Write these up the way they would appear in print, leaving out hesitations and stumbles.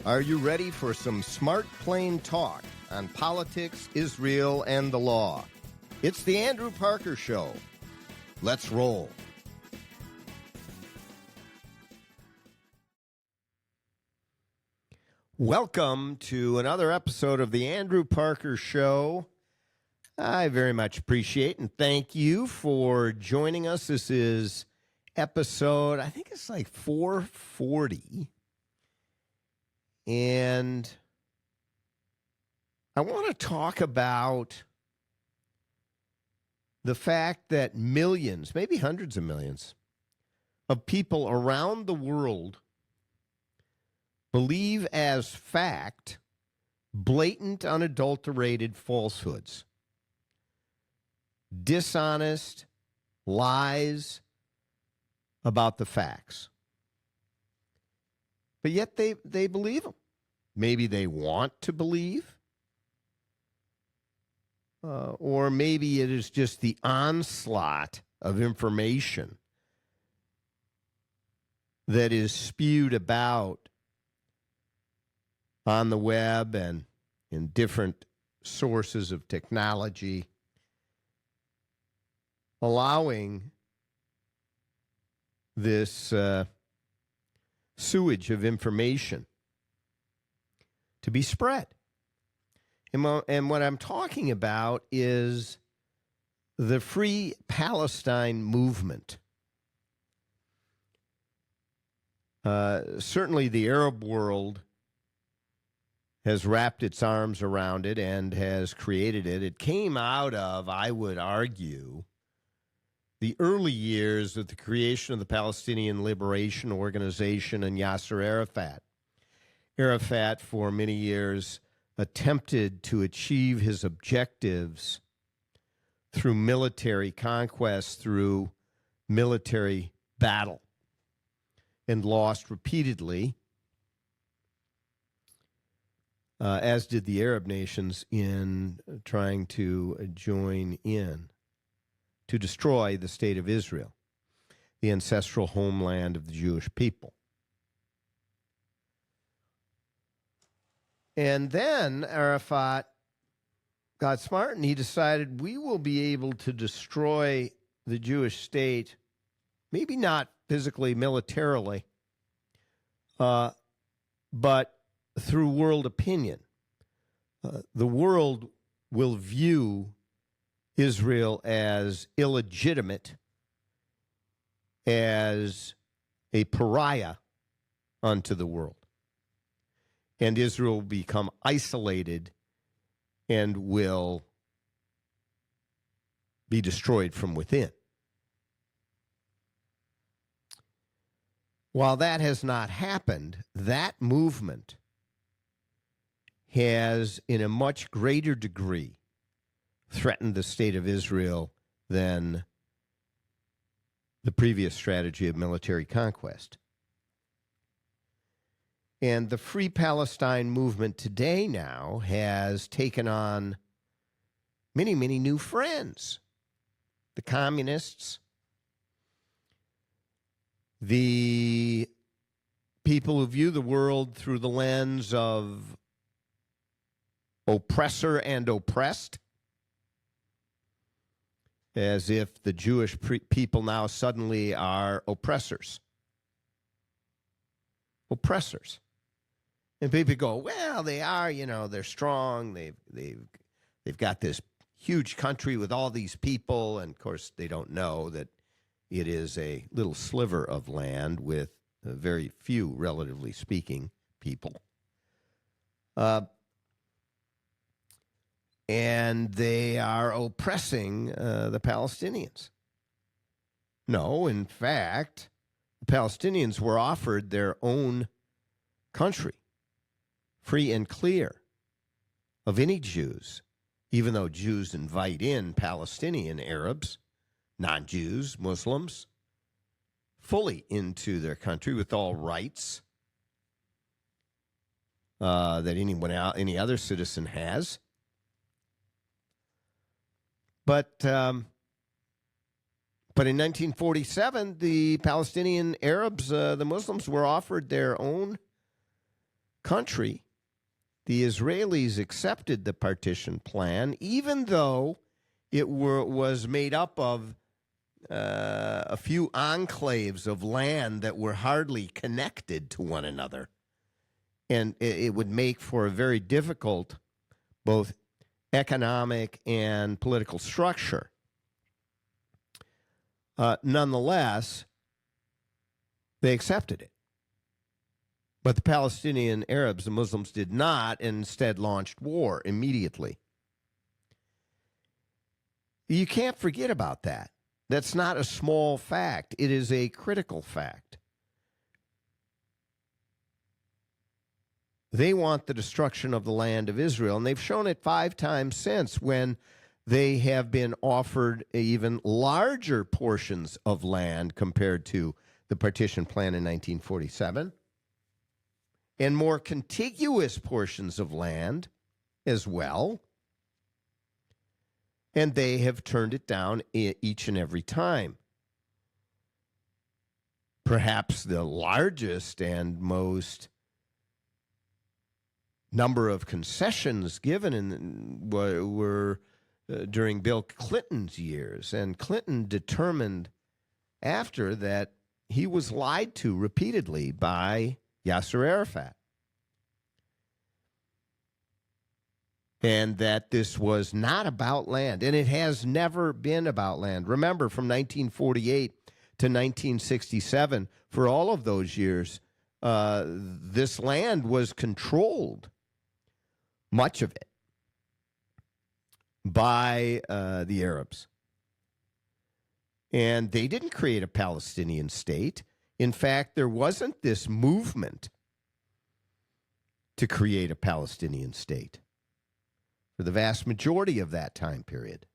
Are you ready for some smart, plain talk on politics, Israel, and the law? It's the Andrew Parker Show. Let's roll. Welcome to another episode of the Andrew Parker Show. I very much appreciate and thank you for joining us. This is episode, I think it's like 440. And I want to talk about the fact that millions, maybe hundreds of millions, of people around the world believe as fact blatant, unadulterated falsehoods, dishonest lies about the facts. But yet they believe them. Maybe they want to believe. Or maybe it is just the onslaught of information that is spewed about on the web and in different sources of technology, allowing this sewage of information to be spread. And what I'm talking about is the Free Palestine movement. Certainly the Arab world has wrapped its arms around it and has created it. It came out of, I would argue, the early years of the creation of the Palestinian Liberation Organization and Yasser Arafat. Arafat, for many years, attempted to achieve his objectives through military conquest, through military battle, and lost repeatedly, as did the Arab nations in trying to join in to destroy the state of Israel, the ancestral homeland of the Jewish people. And then Arafat got smart and he decided we will be able to destroy the Jewish state, maybe not physically, militarily, but through world opinion. The world will view Israel as illegitimate, as a pariah unto the world. And Israel will become isolated and will be destroyed from within. While that has not happened, that movement has, in a much greater degree, threatened the state of Israel than the previous strategy of military conquest. And the Free Palestine movement today now has taken on many, many new friends. The communists, the people who view the world through the lens of oppressor and oppressed, as if the Jewish people now suddenly are oppressors. Oppressors. And people go, well, they are, they're strong. They've got this huge country with all these people. And, of course, they don't know that it is a little sliver of land with very few, relatively speaking, people. And they are oppressing the Palestinians. No, in fact, the Palestinians were offered their own country, free and clear of any Jews, even though Jews invite in Palestinian Arabs, non-Jews, Muslims, fully into their country with all rights that any other citizen has. But in 1947, the Palestinian Arabs, the Muslims, were offered their own country, the Israelis accepted the partition plan, even though it was made up of a few enclaves of land that were hardly connected to one another. And it would make for a very difficult both economic and political structure. Nonetheless, they accepted it. But the Palestinian Arabs, the Muslims, did not, and instead launched war immediately. You can't forget about that. That's not a small fact. It is a critical fact. They want the destruction of the land of Israel, and they've shown it 5 times since when they have been offered even larger portions of land compared to the Partition Plan in 1947, and more contiguous portions of land as well. And they have turned it down each and every time. Perhaps the largest and most number of concessions given were during Bill Clinton's years. And Clinton determined after that he was lied to repeatedly by Yasser Arafat. And that this was not about land. And it has never been about land. Remember, from 1948 to 1967, for all of those years, this land was controlled, much of it, by the Arabs. And they didn't create a Palestinian state. In fact, there wasn't this movement to create a Palestinian state for the vast majority of that time period.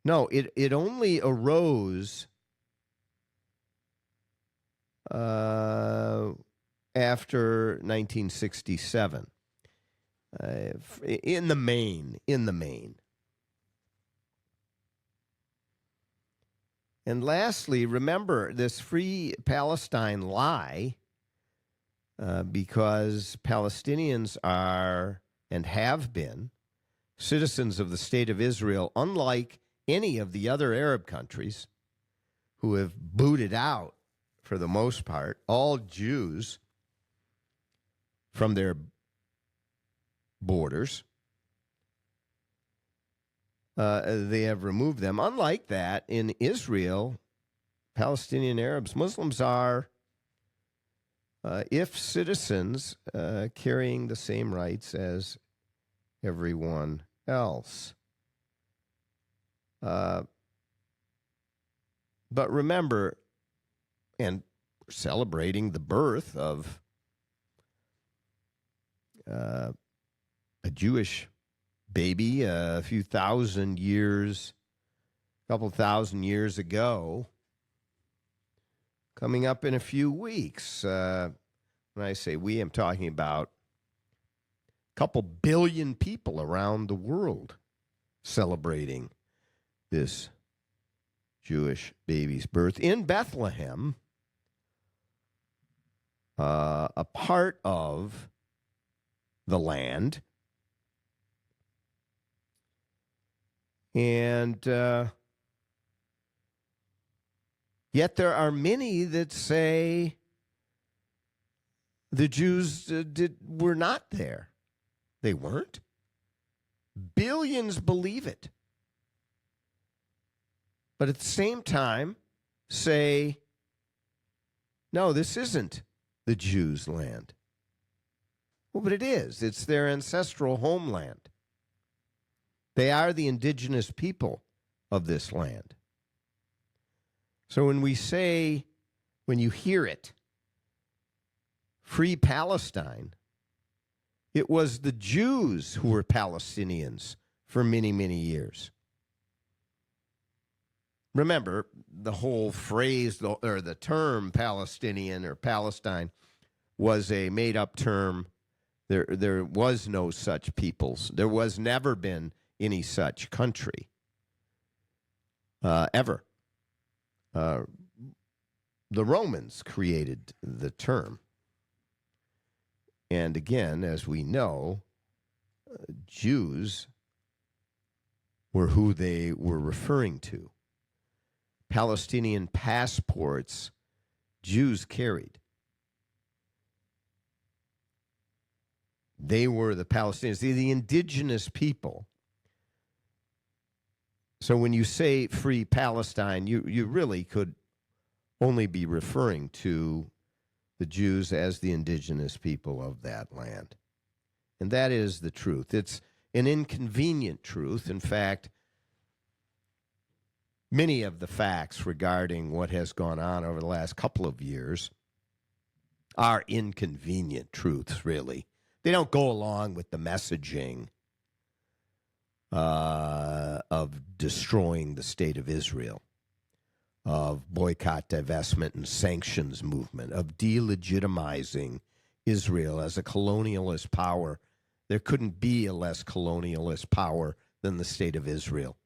No, it only arose after 1967, in the main. And lastly, remember this Free Palestine lie, because Palestinians are and have been citizens of the State of Israel, unlike any of the other Arab countries who have booted out, for the most part, all Jews from their borders. They have removed them. Unlike that, in Israel, Palestinian Arabs, Muslims are, if citizens, carrying the same rights as everyone else. But remember, and celebrating the birth of a Jewish baby a few thousand years, couple thousand years ago, coming up in a few weeks. When I say we, I'm talking about a couple billion people around the world celebrating this Jewish baby's birth in Bethlehem, a part of the land. And yet there are many that say the Jews were not there. They weren't. Billions believe it. But at the same time say, no, this isn't the Jews' land. Well, but it is. It's their ancestral homeland. They are the indigenous people of this land. So when we say, when you hear it, Free Palestine, it was the Jews who were Palestinians for many, many years. Remember, the whole phrase or the term Palestinian or Palestine was a made-up term. There was no such peoples. There was never been any such country, ever. The Romans created the term. And again, as we know, Jews were who they were referring to. Palestinian passports Jews carried. They were the Palestinians, the indigenous people. So when you say free Palestine, you really could only be referring to the Jews as the indigenous people of that land. And that is the truth. It's an inconvenient truth. In fact, many of the facts regarding what has gone on over the last couple of years are inconvenient truths, really. They don't go along with the messaging of destroying the state of Israel, of boycott, divestment, and sanctions movement, of delegitimizing Israel as a colonialist power. There couldn't be a less colonialist power than the state of Israel,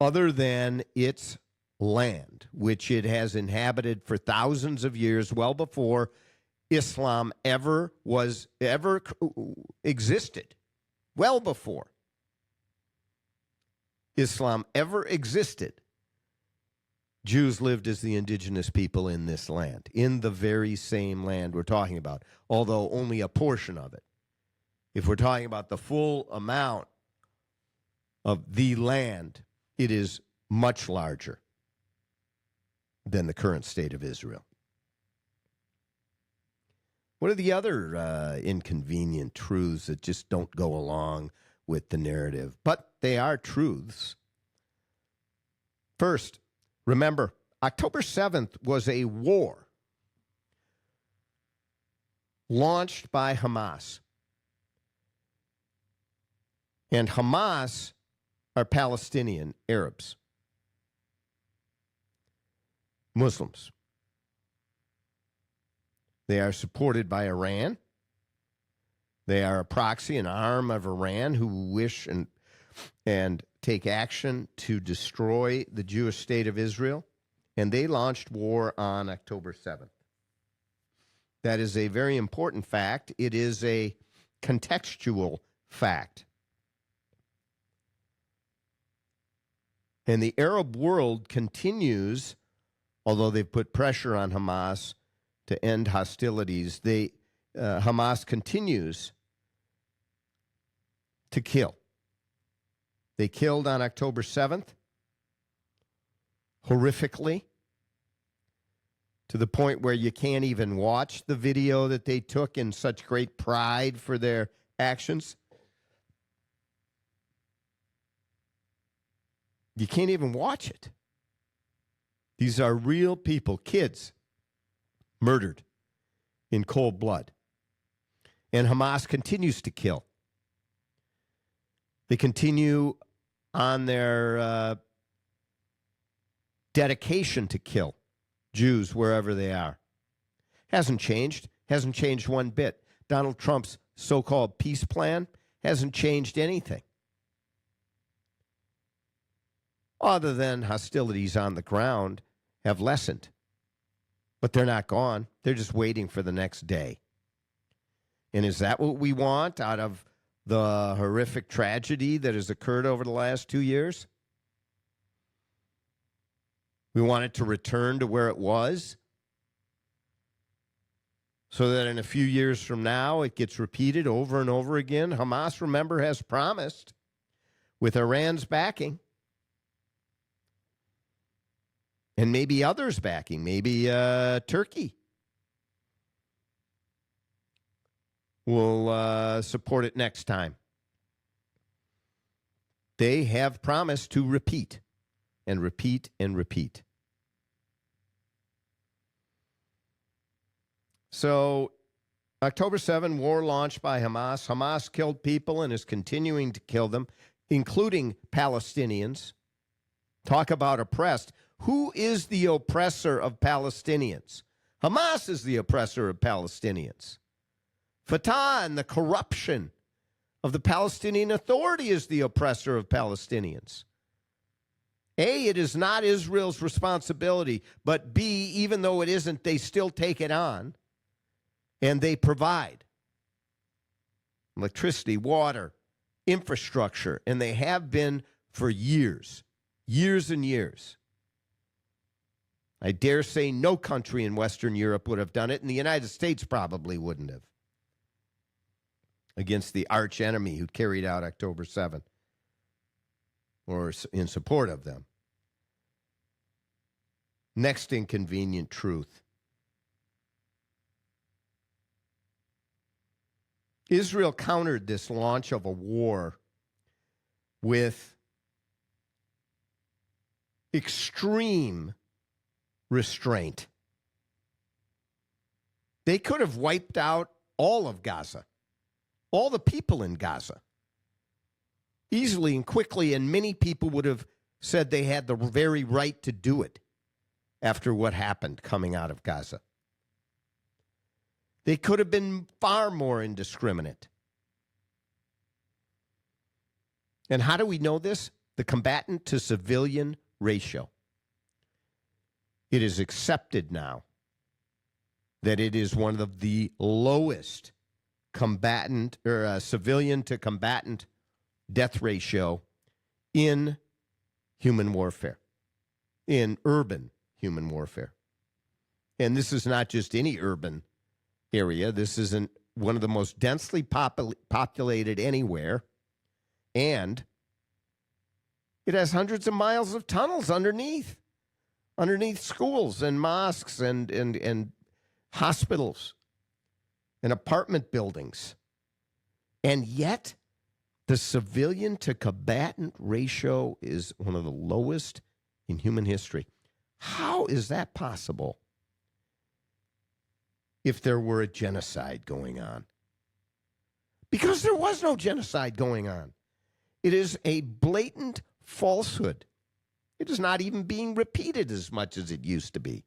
other than its land, which it has inhabited for thousands of years, well before Islam ever existed, well before Islam ever existed. Jews lived as the indigenous people in this land, in the very same land we're talking about, although only a portion of it. If we're talking about the full amount of the land, it is much larger than the current state of Israel. What are the other inconvenient truths that just don't go along with the narrative? But they are truths. First, remember, October 7th was a war launched by Hamas. And Hamas are Palestinian Arabs, Muslims. They are supported by Iran. They are a proxy, an arm of Iran who wish and take action to destroy the Jewish state of Israel. And they launched war on October 7th. That is a very important fact. It is a contextual fact. And the Arab world continues, although they've put pressure on Hamas to end hostilities, Hamas continues to kill. They killed on October 7th, horrifically, to the point where you can't even watch the video that they took in such great pride for their actions. You can't even watch it. These are real people, kids, murdered in cold blood. And Hamas continues to kill. They continue on their dedication to kill Jews wherever they are. Hasn't changed one bit. Donald Trump's so-called peace plan hasn't changed anything, other than hostilities on the ground have lessened. But they're not gone. They're just waiting for the next day. And is that what we want out of the horrific tragedy that has occurred over the last 2 years? We want it to return to where it was, so that in a few years from now it gets repeated over and over again. Hamas, remember, has promised, with Iran's backing, and maybe others backing, maybe Turkey will support it next time. They have promised to repeat and repeat and repeat. So, October 7, war launched by Hamas. Hamas killed people and is continuing to kill them, including Palestinians. Talk about oppressed. Who is the oppressor of Palestinians? Hamas is the oppressor of Palestinians. Fatah and the corruption of the Palestinian Authority is the oppressor of Palestinians. A, it is not Israel's responsibility, but B, even though it isn't, they still take it on. And they provide electricity, water, infrastructure, and they have been for years, years and years. I dare say no country in Western Europe would have done it, and the United States probably wouldn't have, against the arch enemy who carried out October 7th, or in support of them. Next inconvenient truth. Israel countered this launch of a war with extreme restraint. They could have wiped out all of Gaza, all the people in Gaza, easily and quickly, and many people would have said they had the very right to do it after what happened coming out of Gaza. They could have been far more indiscriminate. And how do we know this? The combatant-to-civilian ratio. It is accepted now that it is one of the lowest combatant or civilian-to-combatant death ratio in human warfare, in urban human warfare. And this is not just any urban area. This isn't one of the most densely populated anywhere. And it has hundreds of miles of tunnels underneath schools and mosques and hospitals and apartment buildings. And yet, the civilian to combatant ratio is one of the lowest in human history. How is that possible if there were a genocide going on? Because there was no genocide going on. It is a blatant falsehood. It is not even being repeated as much as it used to be.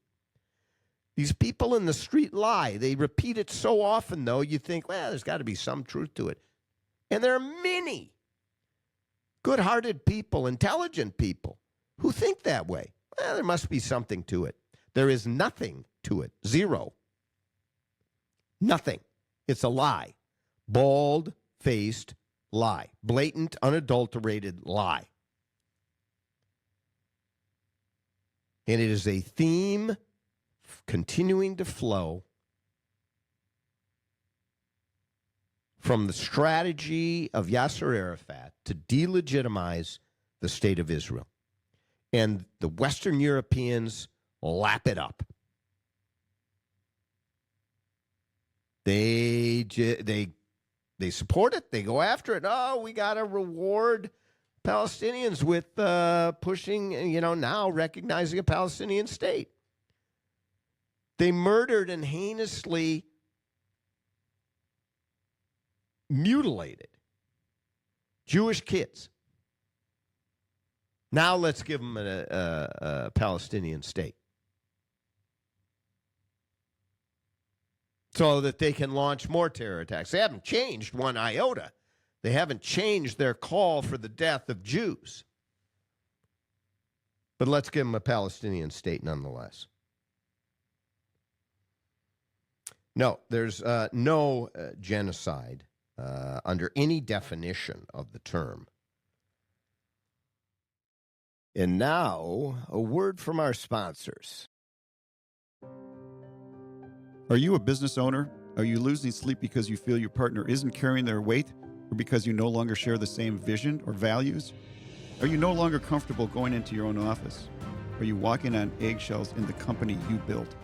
These people in the street lie. They repeat it so often, though, you think, well, there's got to be some truth to it. And there are many good-hearted people, intelligent people, who think that way. Well, there must be something to it. There is nothing to it. Zero. Nothing. It's a lie. Bald-faced lie. Blatant, unadulterated lie. And it is a theme continuing to flow from the strategy of Yasser Arafat to delegitimize the state of Israel. And the Western Europeans lap it up. They support it. They go after it. Oh, we got to reward Palestinians with pushing, now recognizing a Palestinian state. They murdered and heinously mutilated Jewish kids. Now let's give them a Palestinian state so that they can launch more terror attacks. They haven't changed one iota. They haven't changed their call for the death of Jews. But let's give them a Palestinian state nonetheless. No, there's no genocide under any definition of the term. And now, a word from our sponsors. Are you a business owner? Are you losing sleep because you feel your partner isn't carrying their weight, or because you no longer share the same vision or values? Are you no longer comfortable going into your own office? Are you walking on eggshells in the company you built?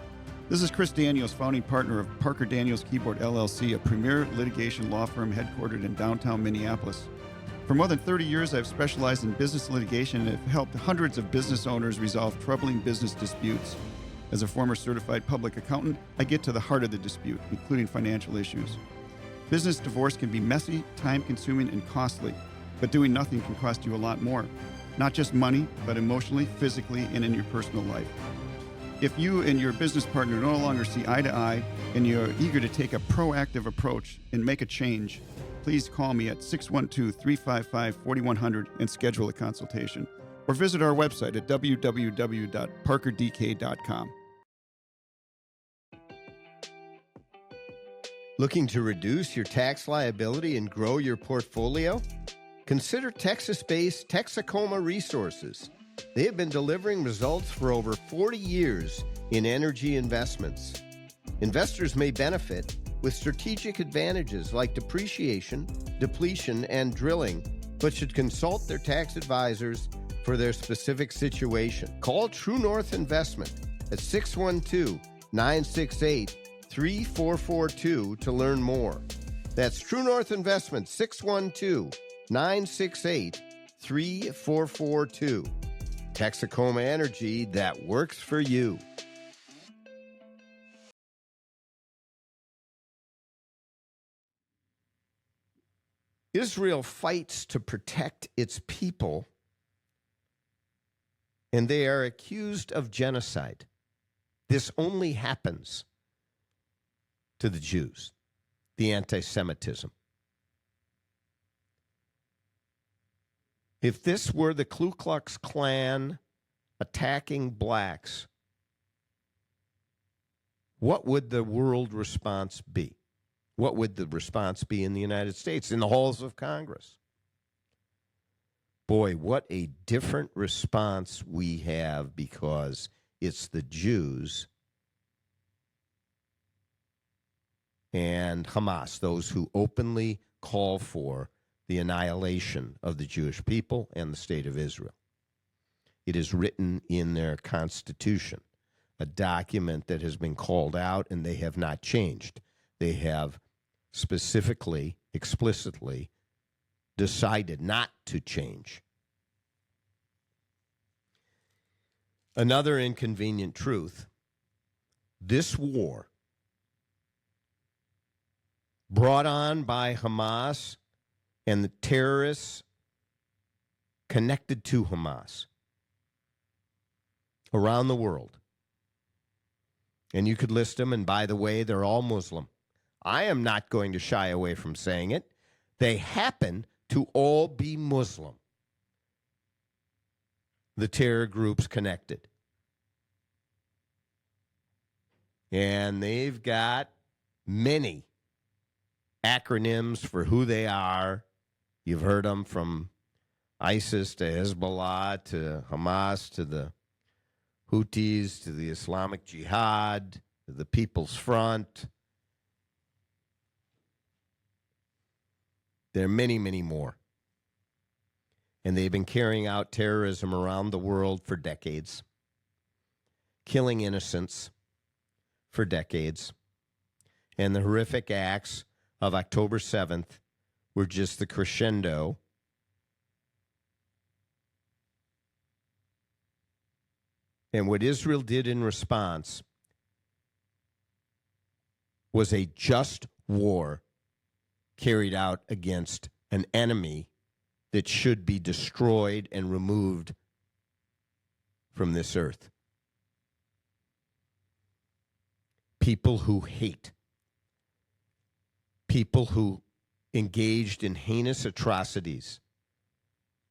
This is Chris Daniels, founding partner of Parker Daniels Keyboard LLC, a premier litigation law firm headquartered in downtown Minneapolis. For more than 30 years, I've specialized in business litigation and have helped hundreds of business owners resolve troubling business disputes. As a former certified public accountant, I get to the heart of the dispute, including financial issues. Business divorce can be messy, time-consuming, and costly, but doing nothing can cost you a lot more. Not just money, but emotionally, physically, and in your personal life. If you and your business partner no longer see eye to eye and you're eager to take a proactive approach and make a change, please call me at 612-355-4100 and schedule a consultation. Or visit our website at www.parkerdk.com. Looking to reduce your tax liability and grow your portfolio? Consider Texas-based Texacoma Resources. They have been delivering results for over 40 years in energy investments. Investors may benefit with strategic advantages like depreciation, depletion, and drilling, but should consult their tax advisors for their specific situation. Call True North Investment at 612-968-3442 to learn more. That's True North Investment, 612-968-3442. Texacoma Energy that works for you. Israel fights to protect its people, and they are accused of genocide. This only happens to the Jews, the anti-Semitism. If this were the Ku Klux Klan attacking blacks, what would the world response be? What would the response be in the United States, in the halls of Congress? Boy, what a different response we have because it's the Jews and Hamas, those who openly call for the annihilation of the Jewish people and the state of Israel. It is written in their constitution, a document that has been called out, and they have not changed. They have specifically, explicitly decided not to change. Another inconvenient truth: this war, brought on by Hamas and the terrorists connected to Hamas around the world, and you could list them, and by the way, they're all Muslim. I am not going to shy away from saying it. They happen to all be Muslim, the terror groups connected. And they've got many acronyms for who they are. You've heard them from ISIS to Hezbollah to Hamas to the Houthis to the Islamic Jihad to the People's Front. There are many, many more. And they've been carrying out terrorism around the world for decades, killing innocents for decades. And the horrific acts of October 7th were just the crescendo. And what Israel did in response was a just war carried out against an enemy that should be destroyed and removed from this earth. People who hate, people who engaged in heinous atrocities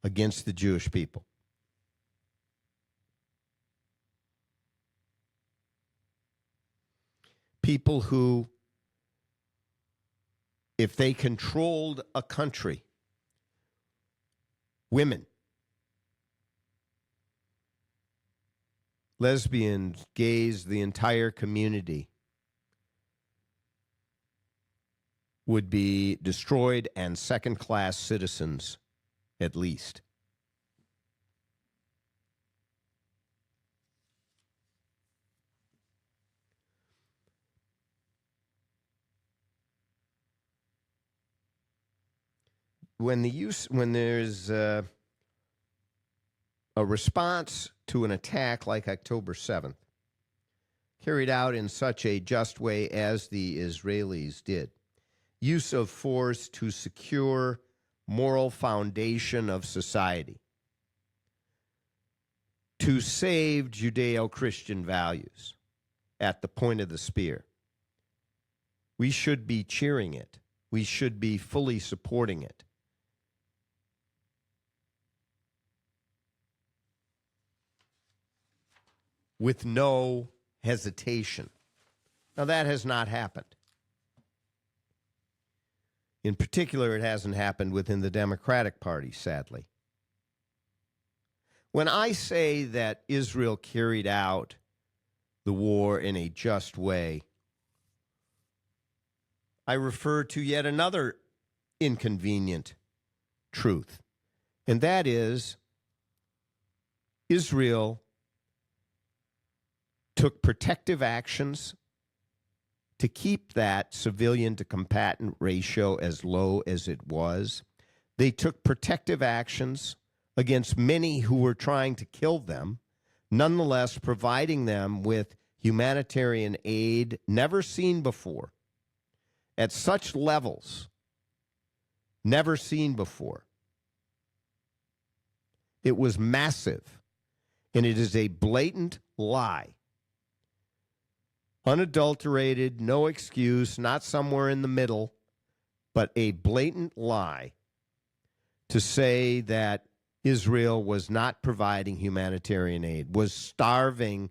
against the Jewish people. People who, if they controlled a country, women, lesbians, gays, the entire community would be destroyed and second-class citizens at least. When there's a response to an attack like October 7th, carried out in such a just way as the Israelis did, use of force to secure moral foundation of society, to save Judeo-Christian values at the point of the spear, we should be cheering it. We should be fully supporting it. With no hesitation. Now, that has not happened. In particular, it hasn't happened within the Democratic Party, sadly. When I say that Israel carried out the war in a just way, I refer to yet another inconvenient truth, and that is Israel took protective actions to keep that civilian to combatant ratio as low as it was. They took protective actions against many who were trying to kill them, nonetheless providing them with humanitarian aid never seen before, at such levels, never seen before. It was massive, and it is a blatant lie. Unadulterated, no excuse, not somewhere in the middle, but a blatant lie to say that Israel was not providing humanitarian aid, was starving,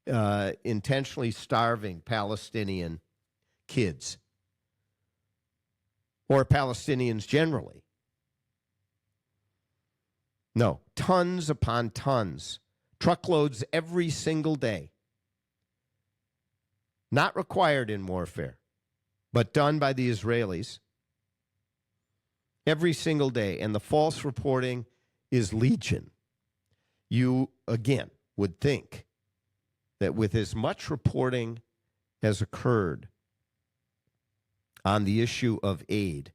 intentionally starving Palestinian kids or Palestinians generally. No, tons upon tons, truckloads every single day. Not required in warfare, but done by the Israelis every single day. And the false reporting is legion. You, again, would think that with as much reporting as occurred on the issue of aid,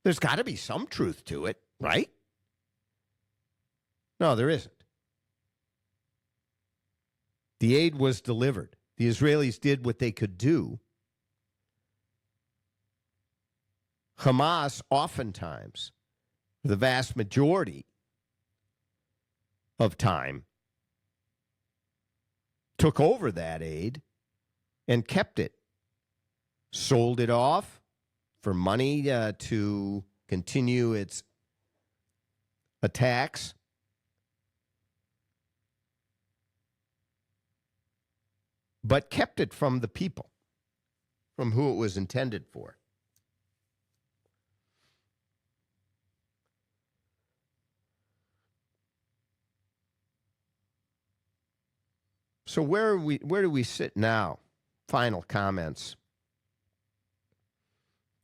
there's got to be some truth to it, right? No, there isn't. The aid was delivered. The Israelis did what they could do. Hamas oftentimes, the vast majority of time, took over that aid and kept it, sold it off for money to continue its attacks. But kept it from the people, from who it was intended for. So where do we sit now? Final comments.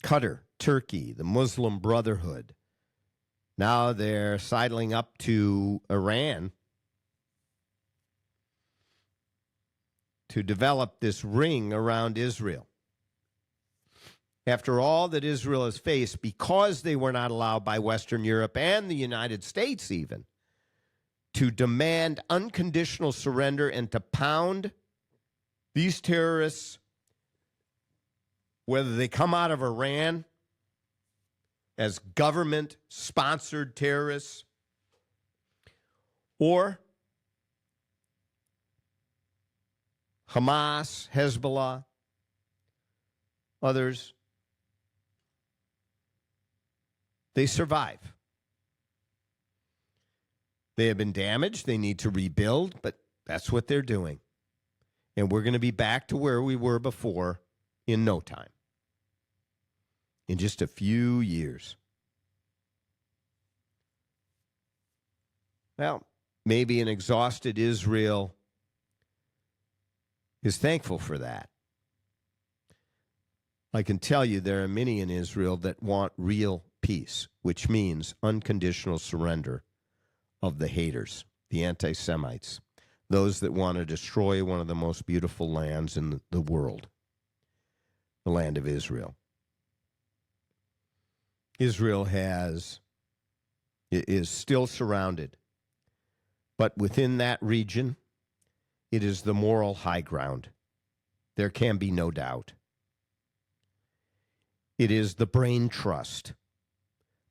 Qatar, Turkey, the Muslim Brotherhood. Now they're sidling up to Iran to develop this ring around Israel. After all that Israel has faced, because they were not allowed by Western Europe and the United States even to demand unconditional surrender and to pound these terrorists, whether they come out of Iran as government-sponsored terrorists or Hamas, Hezbollah, others, they survive. They have been damaged. They need to rebuild, but that's what they're doing. And we're going to be back to where we were before in no time, in just a few years. Well, maybe an exhausted Israel is thankful for that. I can tell you there are many in Israel that want real peace, which means unconditional surrender of the haters, the anti-Semites, those that want to destroy one of the most beautiful lands in the world, the land of Israel. Israel is still surrounded, but within that region, it is the moral high ground. There can be no doubt. It is the brain trust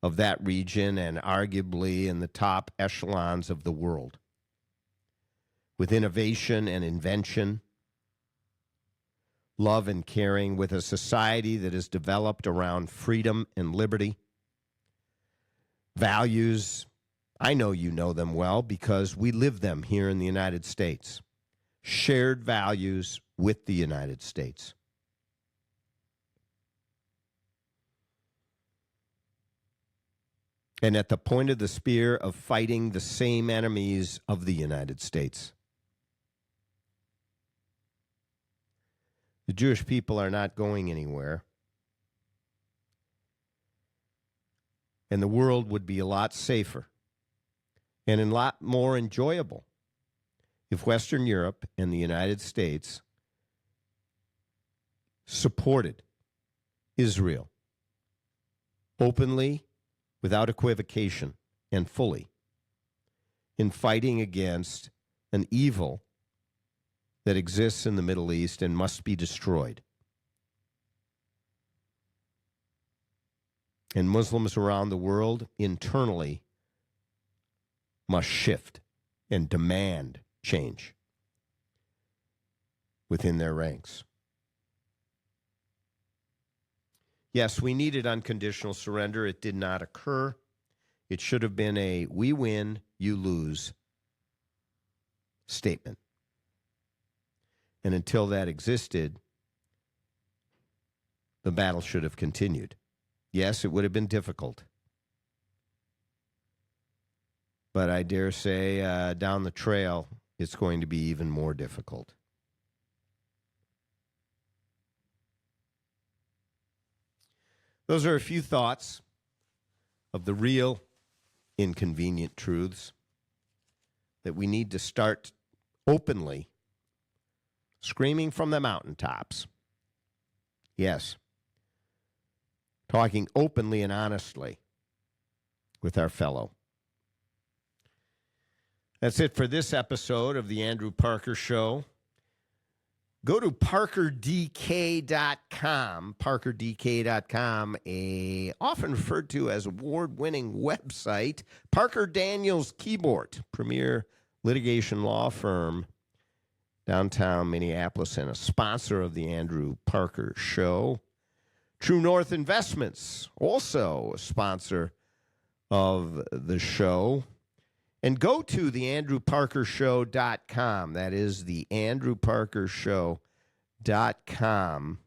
of that region and arguably in the top echelons of the world. With innovation and invention, love and caring, with a society that is developed around freedom and liberty, values, I know you know them well because we live them here in the United States. Shared values with the United States. and at the point of the spear of fighting the same enemies of the United States. The Jewish people are not going anywhere. And the world would be a lot safer and a lot more enjoyable if Western Europe and the United States supported Israel openly, without equivocation, and fully in fighting against an evil that exists in the Middle East and must be destroyed. And Muslims around the world internally must shift and demand change within their ranks. Yes, we needed unconditional surrender. It did not occur. It should have been a we win, you lose statement. And until that existed, the battle should have continued. Yes, it would have been difficult. But I dare say down the trail, it's going to be even more difficult. Those are a few thoughts of the real inconvenient truths that we need to start openly screaming from the mountaintops. Yes. Talking openly and honestly with our fellow. That's it for this episode of the Andrew Parker Show. Go to parkerdk.com, parkerdk.com, a often referred to as award-winning website. Parker Daniels Keyboard, premier litigation law firm, downtown Minneapolis, and a sponsor of the Andrew Parker Show. True North Investments, also a sponsor of the show. And go to theandrewparkershow.com. That is theandrewparkershow.com.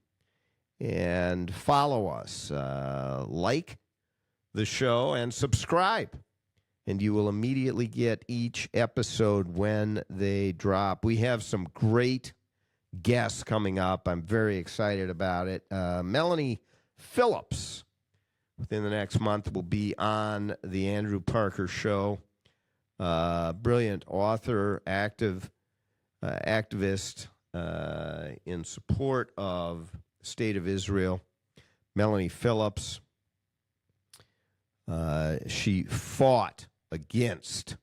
And follow us. Like the show and subscribe. And you will immediately get each episode when they drop. We have some great guests coming up. I'm very excited about it. Melanie Phillips, within the next month, will be on the Andrew Parker Show. Brilliant author, activist in support of the State of Israel. Melanie Phillips. She fought against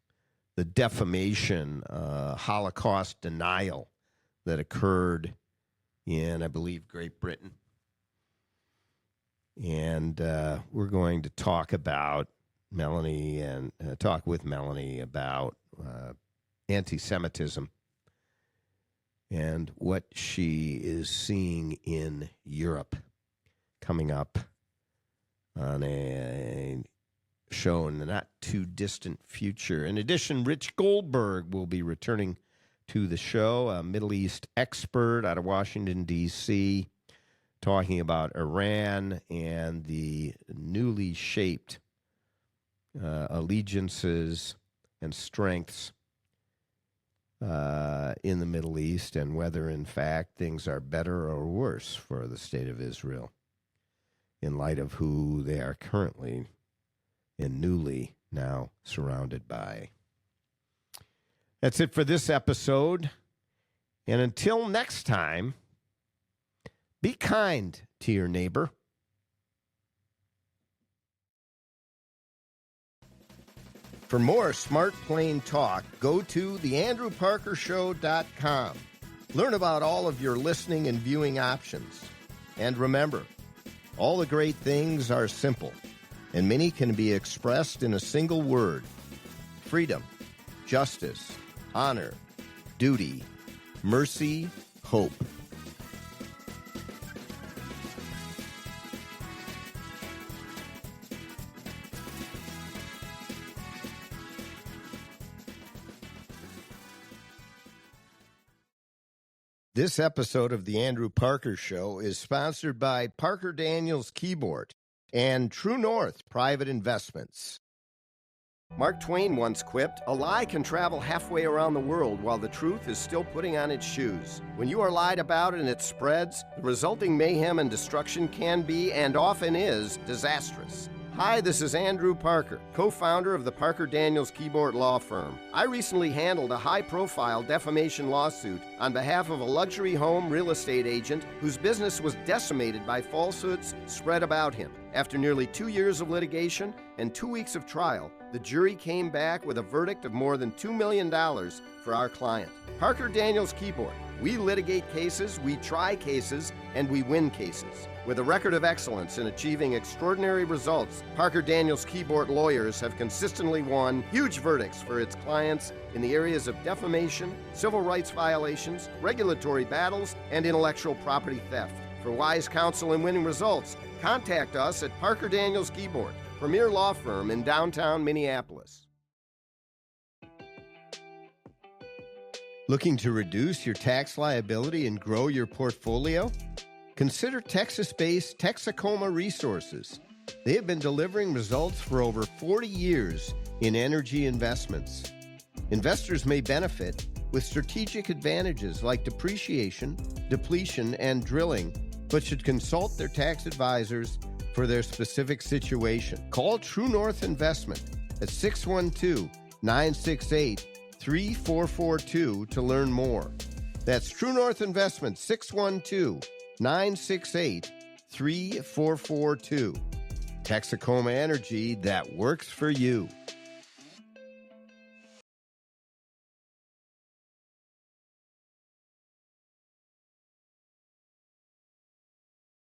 the defamation, Holocaust denial that occurred in, I believe, Great Britain. And we're going to talk about Melanie and talk with Melanie about anti-Semitism and what she is seeing in Europe coming up on a show in the not too distant future. In addition, Rich Goldberg will be returning to the show, a Middle East expert out of Washington, D.C., talking about Iran and the newly shaped allegiances and strengths in the Middle East, and whether, in fact, things are better or worse for the State of Israel in light of who they are currently and newly now surrounded by. That's it for this episode. And until next time, be kind to your neighbor. For more Smart Plain Talk, go to theandrewparkershow.com. Learn about all of your listening and viewing options. And remember, all the great things are simple, and many can be expressed in a single word: freedom, justice, honor, duty, mercy, hope. This episode of The Andrew Parker Show is sponsored by Parker Daniels Keyboard and True North Private Investments. Mark Twain once quipped, "A lie can travel halfway around the world while the truth is still putting on its shoes." When you are lied about and it spreads, the resulting mayhem and destruction can be, and often is, disastrous. Hi, this is Andrew Parker, co-founder of the Parker Daniels Keyboard Law Firm. I recently handled a high-profile defamation lawsuit on behalf of a luxury home real estate agent whose business was decimated by falsehoods spread about him. After nearly 2 years of litigation and 2 weeks of trial, the jury came back with a verdict of more than $2 million for our client. Parker Daniels Keyboard. We litigate cases, we try cases, and we win cases. With a record of excellence in achieving extraordinary results, Parker Daniels Keyboard lawyers have consistently won huge verdicts for its clients in the areas of defamation, civil rights violations, regulatory battles, and intellectual property theft. For wise counsel and winning results, contact us at Parker Daniels Keyboard, premier law firm in downtown Minneapolis. Looking to reduce your tax liability and grow your portfolio? Consider Texas-based Texacoma Resources. They have been delivering results for over 40 years in energy investments. Investors may benefit with strategic advantages like depreciation, depletion, and drilling, but should consult their tax advisors for their specific situation. Call True North Investment at 612-968-3442 to learn more. That's True North Investment, 612-968-3442. Texacoma Energy that works for you.